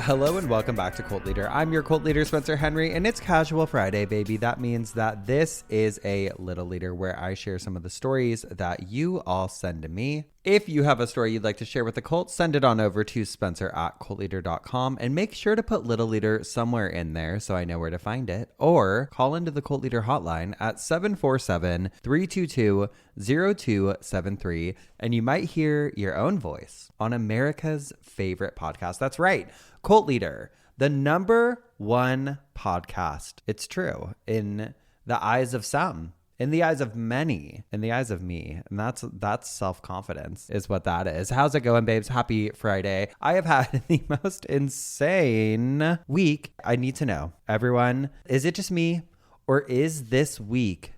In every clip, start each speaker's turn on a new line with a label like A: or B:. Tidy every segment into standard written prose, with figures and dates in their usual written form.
A: Hello and welcome back to Cult Leader. I'm your Cult Leader, Spencer Henry, and it's Casual Friday, baby. That means that this is a Little Leader where I share some of the stories that you all send to me. If you have a story you'd like to share with the cult, send it on over to spencer@cultleader.com and make sure to put Little Leader somewhere in there so I know where to find it. Or call into the Cult Leader hotline at 747-322-0273 and you might hear your own voice on America's favorite podcast. That's right, Cult Leader, the #1 podcast. It's true in the eyes of some. In the eyes of many, in the eyes of me. And that's self-confidence is what that is. How's it going, babes? Happy Friday. I have had the most insane week. I need to know, everyone, is it just me or is this week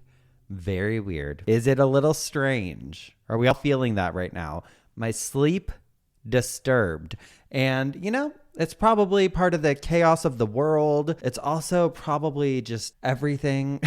A: very weird? Is it a little strange? Are we all feeling that right now? My sleep disturbed. And, you know, it's probably part of the chaos of the world. It's also probably just everything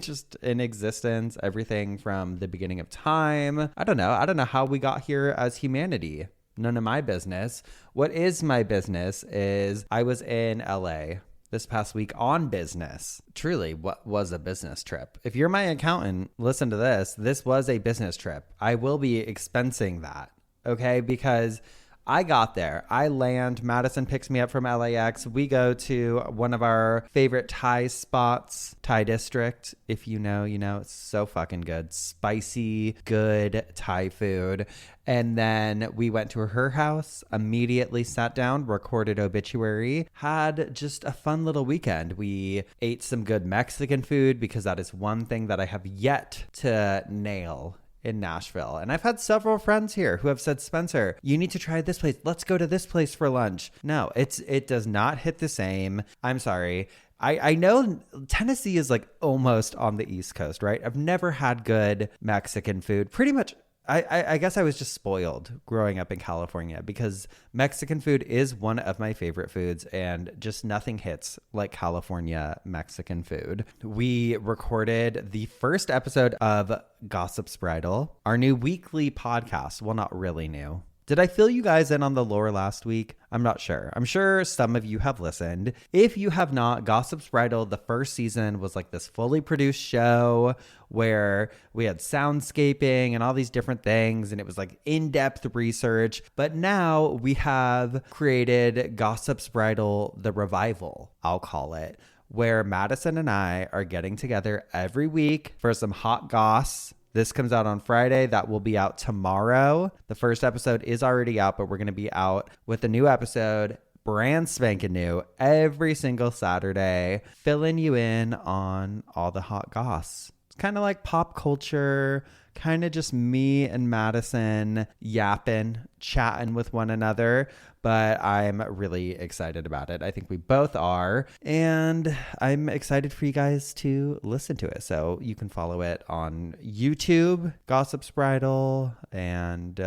A: just in existence, everything from the beginning of time. I don't know how we got here as humanity. None of my business. What is my business is I was in LA this past week on business. Truly, what was a business trip? If you're my accountant, listen to this. This was a business trip. I will be expensing that, okay? Because I got there. I land. Madison picks me up from LAX. We go to one of our favorite Thai spots, Thai district. If you know, you know. It's so fucking good. Spicy, good Thai food. And then we went to her house, immediately sat down, recorded Obituary, had just a fun little weekend. We ate some good Mexican food because that is one thing that I have yet to nail in Nashville. And I've had several friends here who have said, Spencer, you need to try this place. Let's go to this place for lunch. No, it does not hit the same. I'm sorry. I know Tennessee is like almost on the East Coast, right? I've never had good Mexican food. Pretty much, I guess I was just spoiled growing up in California because Mexican food is one of my favorite foods and just nothing hits like California Mexican food. We recorded the first episode of Gossip's Bridal, our new weekly podcast. Well, not really new. Did I fill you guys in on the lore last week? I'm not sure. I'm sure some of you have listened. If you have not, Gossip's Bridal, the first season was like this fully produced show where we had soundscaping and all these different things, and it was like in-depth research. But now we have created Gossip's Bridal, the revival, I'll call it, where Madison and I are getting together every week for some hot goss. This comes out on Friday. That will be out tomorrow. The first episode is already out, but we're going to be out with a new episode, brand spanking new, every single Saturday, filling you in on all the hot goss. It's kind of like pop culture, kind of just me and Madison yapping, chatting with one another. But I'm really excited about it. I think we both are. And I'm excited for you guys to listen to it. So you can follow it on YouTube, Gossip's Bridal, and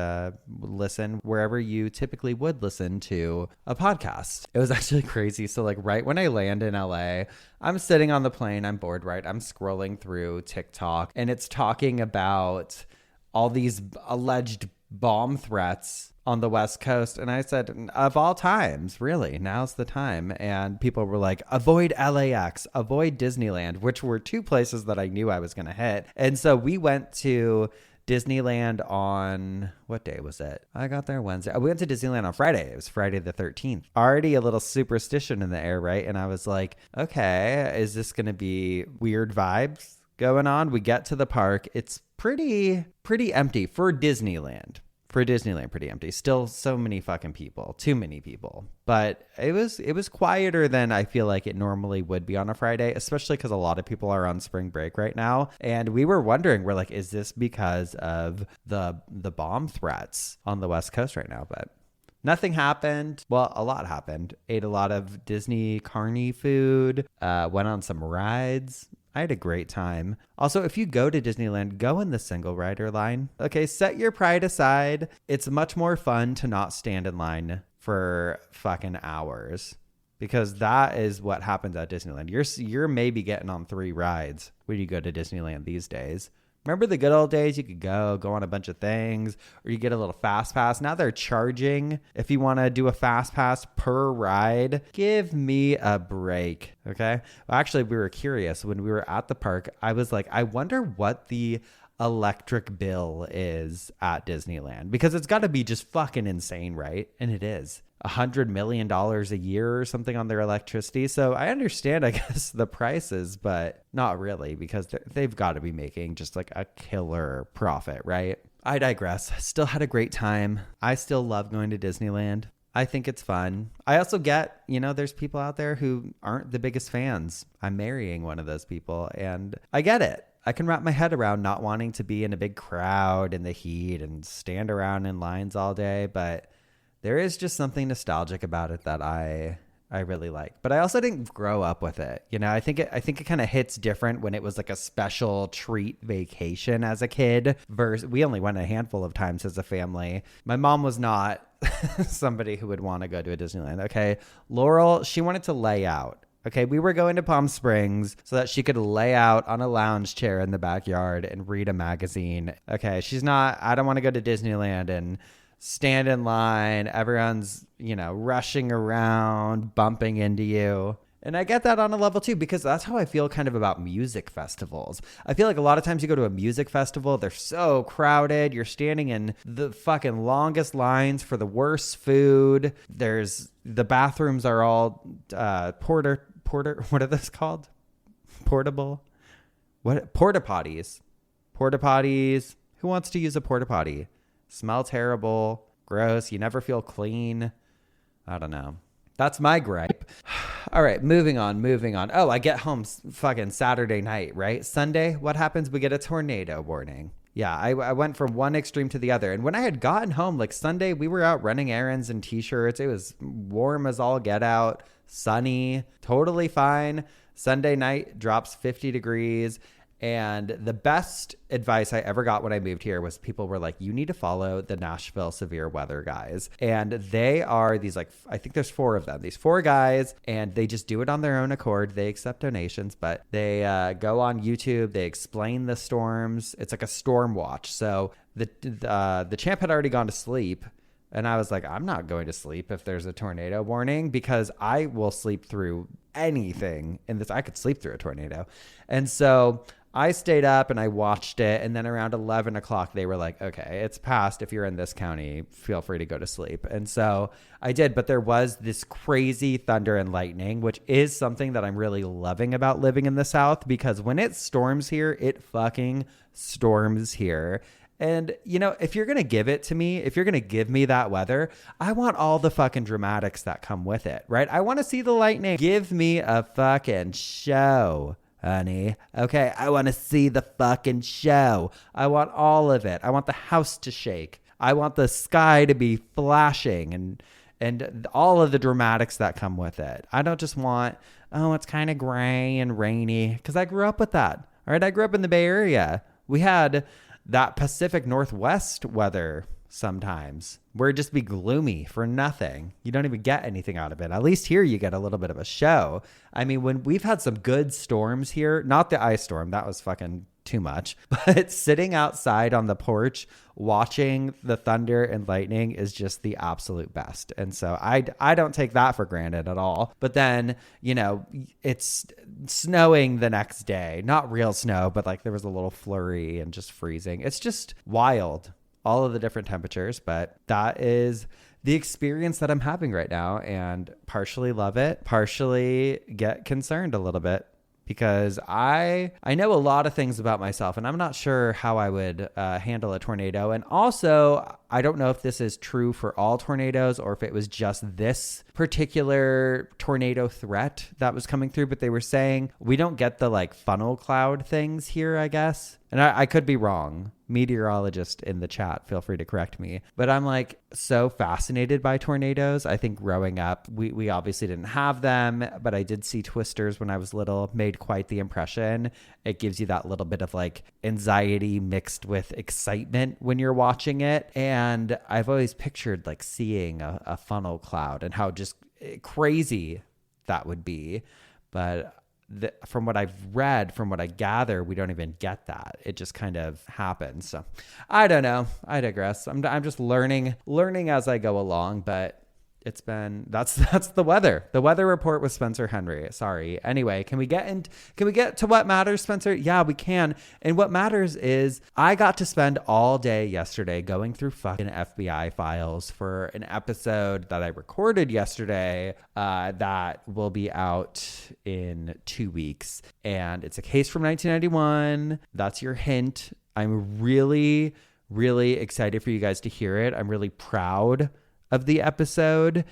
A: listen wherever you typically would listen to a podcast. It was actually crazy. So like right when I land in LA, I'm sitting on the plane. I'm bored, right? I'm scrolling through TikTok and it's talking about all these alleged bomb threats on the West Coast. And I said, of all times, really, now's the time. And people were like, avoid LAX, avoid Disneyland, which were two places that I knew I was going to hit. And so we went to Disneyland on, what day was it? I got there Wednesday. We went to Disneyland on Friday. It was Friday the 13th. Already a little superstition in the air, right? And I was like, okay, is this going to be weird vibes going on? We get to the park. It's pretty empty for Disneyland. For Disneyland, pretty empty. Still so many fucking people. Too many people. But it was quieter than I feel like it normally would be on a Friday, especially because a lot of people are on spring break right now. And we were wondering, we're like, is this because of the bomb threats on the West Coast right now? But nothing happened. Well, a lot happened. Ate a lot of Disney carny food. Went on some rides. I had a great time. Also, if you go to Disneyland, go in the single rider line. Okay, set your pride aside. It's much more fun to not stand in line for fucking hours, because that is what happens at Disneyland. You're maybe getting on 3 rides when you go to Disneyland these days. Remember the good old days? You could go on a bunch of things, or you get a little fast pass. Now they're charging if you want to do a fast pass per ride. Give me a break. Okay. Well, actually, we were curious when we were at the park. I was like, I wonder what the electric bill is at Disneyland, because it's got to be just fucking insane, right? And it is. $100 million a year or something on their electricity. So I understand, I guess, the prices, but not really, because they've got to be making just like a killer profit, right? I digress. Still had a great time. I still love going to Disneyland. I think it's fun. I also get, there's people out there who aren't the biggest fans. I'm marrying one of those people, and I get it. I can wrap my head around not wanting to be in a big crowd in the heat and stand around in lines all day, but there is just something nostalgic about it that I really like. But I also didn't grow up with it. I think it kind of hits different when it was like a special treat vacation as a kid. Versus, we only went a handful of times as a family. My mom was not somebody who would want to go to a Disneyland. Okay, Laurel, she wanted to lay out. Okay, we were going to Palm Springs so that she could lay out on a lounge chair in the backyard and read a magazine. Okay, I don't want to go to Disneyland and stand in line. Everyone's, rushing around, bumping into you. And I get that on a level too, because that's how I feel kind of about music festivals. I feel like a lot of times you go to a music festival, they're so crowded. You're standing in the fucking longest lines for the worst food. The bathrooms are all porter, what are those called? Portable? What? Porta potties. Porta potties. Who wants to use a porta potty? Smell terrible, gross, you never feel clean. I don't know. That's my gripe. All right, moving on. Oh, I get home fucking Saturday night, right? Sunday, what happens? We get a tornado warning. Yeah, I went from one extreme to the other. And when I had gotten home, like Sunday, we were out running errands in t-shirts. It was warm as all get out, sunny, totally fine. Sunday night drops 50 degrees. And the best advice I ever got when I moved here was people were like, you need to follow the Nashville severe weather guys. And they are these, like, I think there's 4 of them, these 4 guys, and they just do it on their own accord. They accept donations, but they go on YouTube. They explain the storms. It's like a storm watch. So the champ had already gone to sleep. And I was like, I'm not going to sleep if there's a tornado warning, because I will sleep through anything in this. I could sleep through a tornado. And so I stayed up and I watched it. And then around 11 o'clock, they were like, okay, it's past. If you're in this county, feel free to go to sleep. And so I did. But there was this crazy thunder and lightning, which is something that I'm really loving about living in the South, because when it storms here, it fucking storms here. And, if you're going to give it to me, if you're going to give me that weather, I want all the fucking dramatics that come with it, right? I want to see the lightning. Give me a fucking show, honey. Okay, I want to see the fucking show. I want all of it. I want the house to shake. I want the sky to be flashing and all of the dramatics that come with it. I don't just want, it's kind of gray and rainy, because I grew up with that. All right, I grew up in the Bay Area. We had that Pacific Northwest weather sometimes, where it just be gloomy for nothing. You don't even get anything out of it. At least here you get a little bit of a show. I mean, when we've had some good storms here, not the ice storm, that was fucking too much, but sitting outside on the porch watching the thunder and lightning is just the absolute best. And so I don't take that for granted at all. But then, it's snowing the next day, not real snow, but like there was a little flurry and just freezing. It's just wild, all of the different temperatures, but that is the experience that I'm having right now, and partially love it, partially get concerned a little bit, because I know a lot of things about myself, and I'm not sure how I would handle a tornado. And also, I don't know if this is true for all tornadoes or if it was just this particular tornado threat that was coming through, but they were saying we don't get the like funnel cloud things here, I guess. And I could be wrong. Meteorologist in the chat, feel free to correct me. But I'm like so fascinated by tornadoes. I think growing up, we obviously didn't have them, but I did see twisters when I was little, made quite the impression. It gives you that little bit of like anxiety mixed with excitement when you're watching it. And I've always pictured like seeing a funnel cloud and how just crazy that would be. But from what I've read, from what I gather, we don't even get that. It just kind of happens. So I don't know. I digress. I'm just learning as I go along, but it's been, that's the weather. The weather report with Spencer Henry. Sorry. Anyway, can we get to what matters, Spencer? Yeah, we can. And what matters is I got to spend all day yesterday going through fucking FBI files for an episode that I recorded yesterday that will be out in 2 weeks. And it's a case from 1991. That's your hint. I'm really, really excited for you guys to hear it. I'm really proud of the episode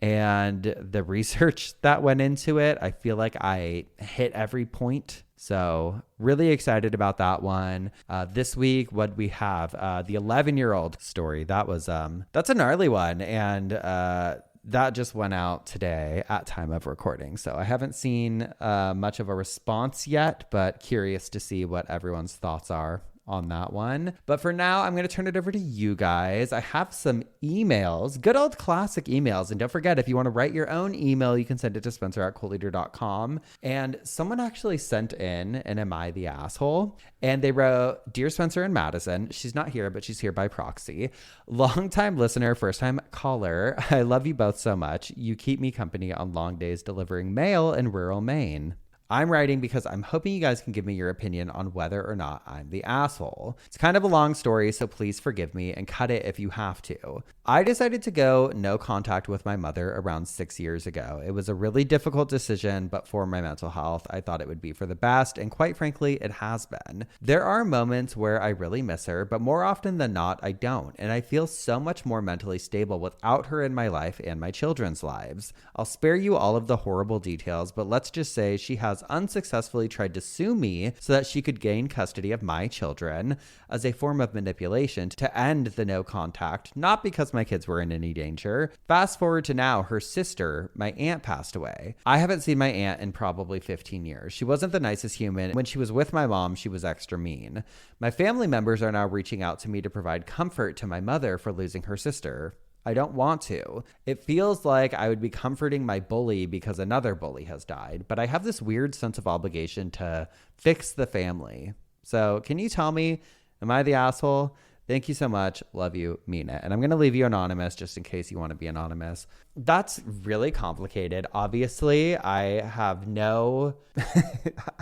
A: and the research that went into it. I feel like I hit every point. So really excited about that one. This week, what we have, the 11-year-old story. That's a gnarly one. And that just went out today at time of recording. So I haven't seen much of a response yet, but curious to see what everyone's thoughts are on that one. But for now, I'm going to turn it over to you guys. I have some emails, good old classic emails. And don't forget, if you want to write your own email, you can send it to spencer@cultleader.com. And someone actually sent in an Am I the Asshole? And they wrote, Dear Spencer and Madison, she's not here, but she's here by proxy. Longtime listener, first time caller. I love you both so much. You keep me company on long days delivering mail in rural Maine. I'm writing because I'm hoping you guys can give me your opinion on whether or not I'm the asshole. It's kind of a long story, so please forgive me and cut it if you have to. I decided to go no contact with my mother around 6 years ago. It was a really difficult decision, but for my mental health, I thought it would be for the best, and quite frankly, it has been. There are moments where I really miss her, but more often than not, I don't, and I feel so much more mentally stable without her in my life and my children's lives. I'll spare you all of the horrible details, but let's just say she has unsuccessfully tried to sue me so that she could gain custody of my children as a form of manipulation to end the no contact, not because my kids were in any danger. Fast forward to now, her sister, my aunt, passed away. I haven't seen my aunt in probably 15 years. She wasn't the nicest human. When she was with my mom, she was extra mean. My family members are now reaching out to me to provide comfort to my mother for losing her sister. I don't want to. It feels like I would be comforting my bully because another bully has died, but I have this weird sense of obligation to fix the family. So can you tell me, am I the asshole? Thank you so much. Love you. Mean it. And I'm going to leave you anonymous just in case you want to be anonymous. That's really complicated. Obviously, I have no,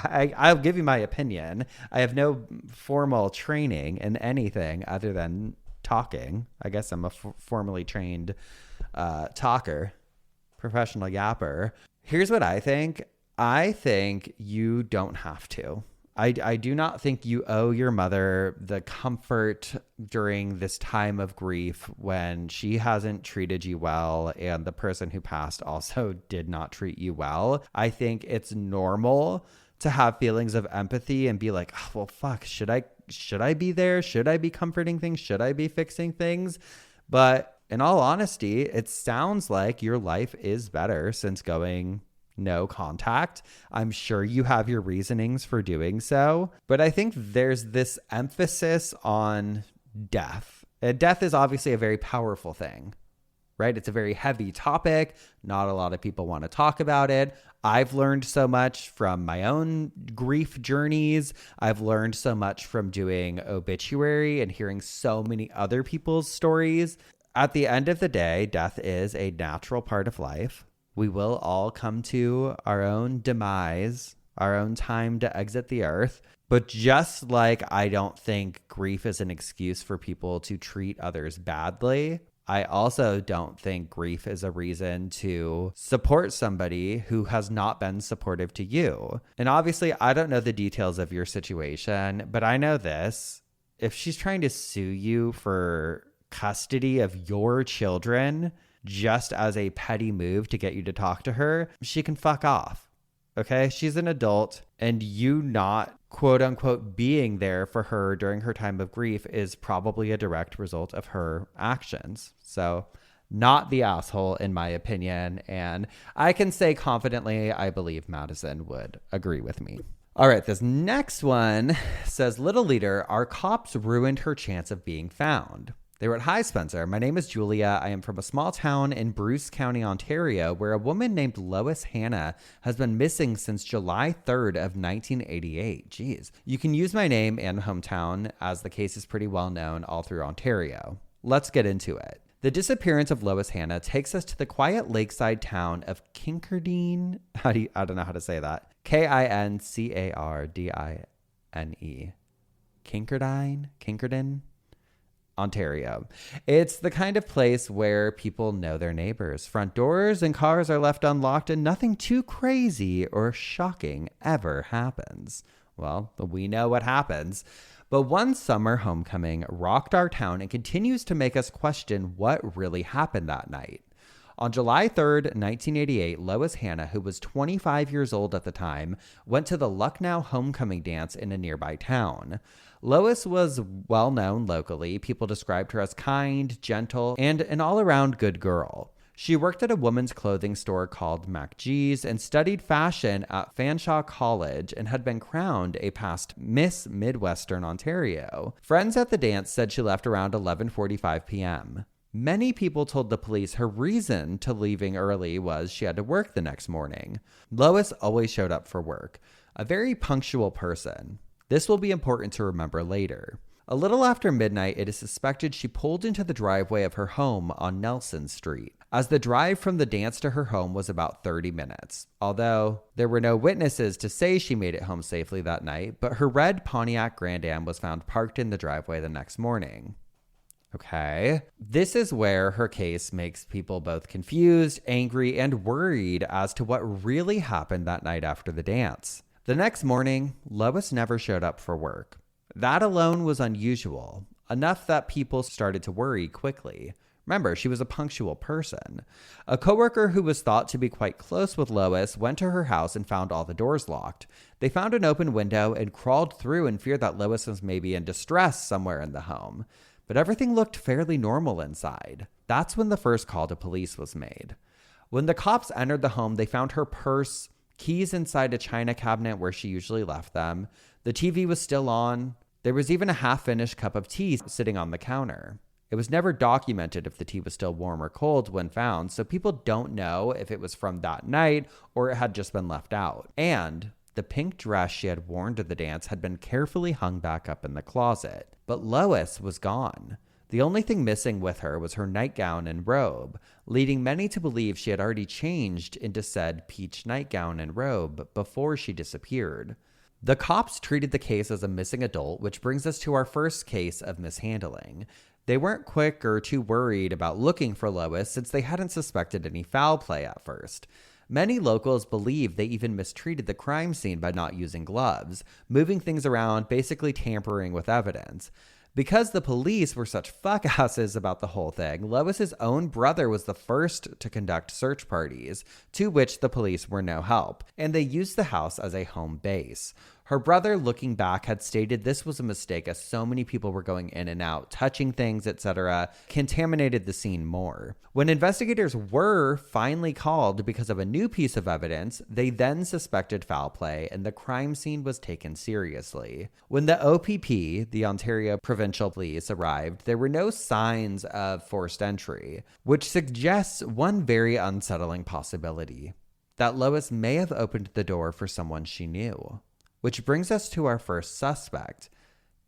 A: I'll give you my opinion. I have no formal training in anything other than talking. I guess I'm a formally trained talker, professional yapper. Here's what I think. I think you don't have to. I do not think you owe your mother the comfort during this time of grief when she hasn't treated you well and the person who passed also did not treat you well. I think it's normal to have feelings of empathy and be like, oh, well, fuck, should I be there? Should I be comforting things? Should I be fixing things? But in all honesty, it sounds like your life is better since going no contact. I'm sure you have your reasonings for doing so, but I think there's this emphasis on death. And death is obviously a very powerful thing, right? It's a very heavy topic. Not a lot of people want to talk about it. I've learned so much from my own grief journeys. I've learned so much from doing obituary and hearing so many other people's stories. At the end of the day, death is a natural part of life. We will all come to our own demise, our own time to exit the earth. But just like I don't think grief is an excuse for people to treat others badly, I also don't think grief is a reason to support somebody who has not been supportive to you. And obviously, I don't know the details of your situation, but I know this. If she's trying to sue you for custody of your children just as a petty move to get you to talk to her, she can fuck off. Okay? She's an adult, and you not quote unquote being there for her during her time of grief is probably a direct result of her actions. So, not the asshole, in my opinion. And I can say confidently, I believe Madison would agree with me. All right, this next one says, Little Leader, our cops ruined her chance of being found. They wrote, Hi, Spencer. My name is Julia. I am from a small town in Bruce County, Ontario, where a woman named Lois Hannah has been missing since July 3rd of 1988. Jeez. You can use my name and hometown, as the case is pretty well known all through Ontario. Let's get into it. The disappearance of Lois Hannah takes us to the quiet lakeside town of Kincardine. I don't know how to say that. Kincardine. Kincardine, Ontario. It's the kind of place where people know their neighbors. Front doors and cars are left unlocked and nothing too crazy or shocking ever happens. Well, we know what happens. But one summer homecoming rocked our town and continues to make us question what really happened that night. On July 3rd, 1988, Lois Hannah, who was 25 years old at the time, went to the Lucknow homecoming dance in a nearby town. Lois was well known locally. People described her as kind, gentle, and an all-around good girl. She worked at a women's clothing store called MacG's and studied fashion at Fanshawe College and had been crowned a past Miss Midwestern Ontario. Friends at the dance said she left around 11:45 p.m. Many people told the police her reason to leaving early was she had to work the next morning. Lois always showed up for work, a very punctual person. This will be important to remember later. A little after midnight, it is suspected she pulled into the driveway of her home on Nelson Street, as the drive from the dance to her home was about 30 minutes. Although there were no witnesses to say she made it home safely that night, but her red Pontiac Grand Am was found parked in the driveway the next morning. Okay. This is where her case makes people both confused, angry, and worried as to what really happened that night after the dance. The next morning, Lois never showed up for work. That alone was unusual, enough that people started to worry quickly. Remember, she was a punctual person. A coworker who was thought to be quite close with Lois went to her house and found all the doors locked. They found an open window and crawled through in fear that Lois was maybe in distress somewhere in the home. But everything looked fairly normal inside. That's when the first call to police was made. When the cops entered the home, they found her purse, keys inside a china cabinet where she usually left them. The TV was still on. There was even a half-finished cup of tea sitting on the counter. It was never documented if the tea was still warm or cold when found, so people don't know if it was from that night or it had just been left out. And the pink dress she had worn to the dance had been carefully hung back up in the closet. But Lois was gone. The only thing missing with her was her nightgown and robe, leading many to believe she had already changed into said peach nightgown and robe before she disappeared. The cops treated the case as a missing adult, which brings us to our first case of mishandling. They weren't quick or too worried about looking for Lois since they hadn't suspected any foul play at first. Many locals believe they even mistreated the crime scene by not using gloves, moving things around, basically tampering with evidence. Because the police were such fuckasses about the whole thing, Lois's own brother was the first to conduct search parties, to which the police were no help, and they used the house as a home base. Her brother, looking back, had stated this was a mistake as so many people were going in and out, touching things, etc., contaminated the scene more. When investigators were finally called because of a new piece of evidence, they then suspected foul play and the crime scene was taken seriously. When the OPP, the Ontario Provincial Police, arrived, there were no signs of forced entry, which suggests one very unsettling possibility, that Lois may have opened the door for someone she knew. Which brings us to our first suspect,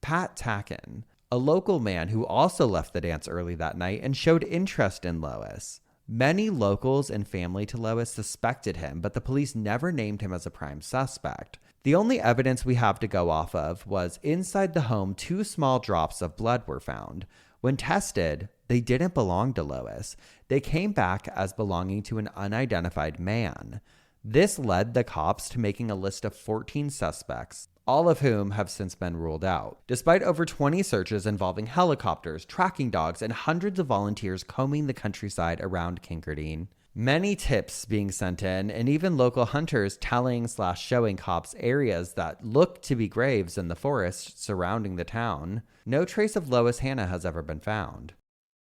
A: Pat Tacken, a local man who also left the dance early that night and showed interest in Lois. Many locals and family to Lois suspected him, but the police never named him as a prime suspect. The only evidence we have to go off of was inside the home, 2 small drops of blood were found. When tested, they didn't belong to Lois. They came back as belonging to an unidentified man. This led the cops to making a list of 14 suspects, all of whom have since been ruled out. Despite over 20 searches involving helicopters, tracking dogs, and hundreds of volunteers combing the countryside around Kincardine, many tips being sent in, and even local hunters telling/showing cops areas that look to be graves in the forest surrounding the town, no trace of Lois Hannah has ever been found.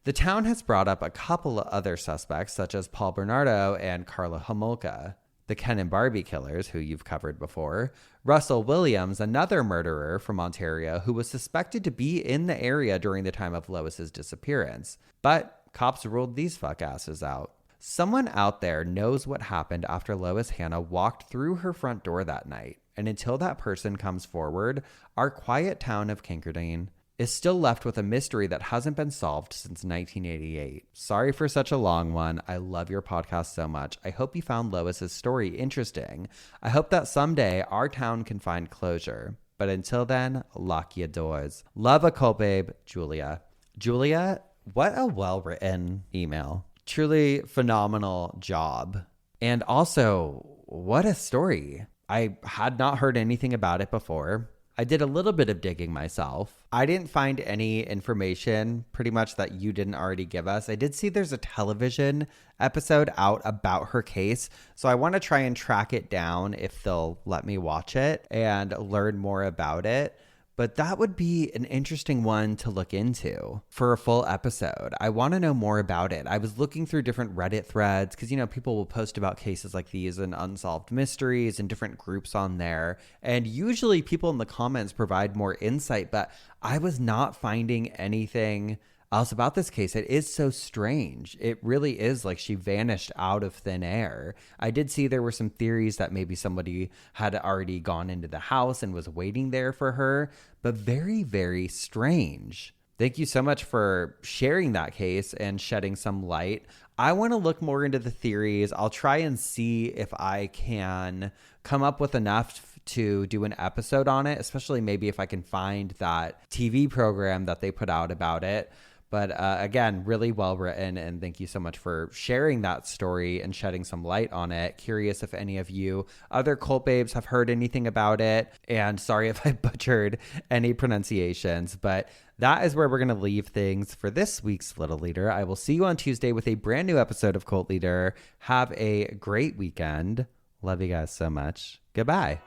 A: The town has brought up a couple of other suspects, such as Paul Bernardo and Carla Homolka, the Ken and Barbie killers, who you've covered before, Russell Williams, another murderer from Ontario who was suspected to be in the area during the time of Lois's disappearance. But cops ruled these fuck asses out. Someone out there knows what happened after Lois Hannah walked through her front door that night. And until that person comes forward, our quiet town of Kincardine is still left with a mystery that hasn't been solved since 1988. Sorry for such a long one. I love your podcast so much. I hope you found Lois's story interesting. I hope that someday our town can find closure. But until then, lock your doors. Love a cult babe, Julia. Julia, what a well-written email. Truly phenomenal job. And also, what a story. I had not heard anything about it before. I did a little bit of digging myself. I didn't find any information pretty much that you didn't already give us. I did see there's a television episode out about her case. So I want to try and track it down if they'll let me watch it and learn more about it. But that would be an interesting one to look into for a full episode. I want to know more about it. I was looking through different Reddit threads because, people will post about cases like these and unsolved mysteries and different groups on there. And usually people in the comments provide more insight, but I was not finding anything else about this case. It is so strange. It really is like she vanished out of thin air. I did see there were some theories that maybe somebody had already gone into the house and was waiting there for her, but very, very strange. Thank you so much for sharing that case and shedding some light. I want to look more into the theories. I'll try and see if I can come up with enough to do an episode on it, especially maybe if I can find that TV program that they put out about it. But again, really well written, and thank you so much for sharing that story and shedding some light on it. Curious if any of you other cult babes have heard anything about it, and sorry if I butchered any pronunciations, but that is where we're going to leave things for this week's Little Leader. I will see you on Tuesday with a brand new episode of Cult Leader. Have a great weekend. Love you guys so much. Goodbye.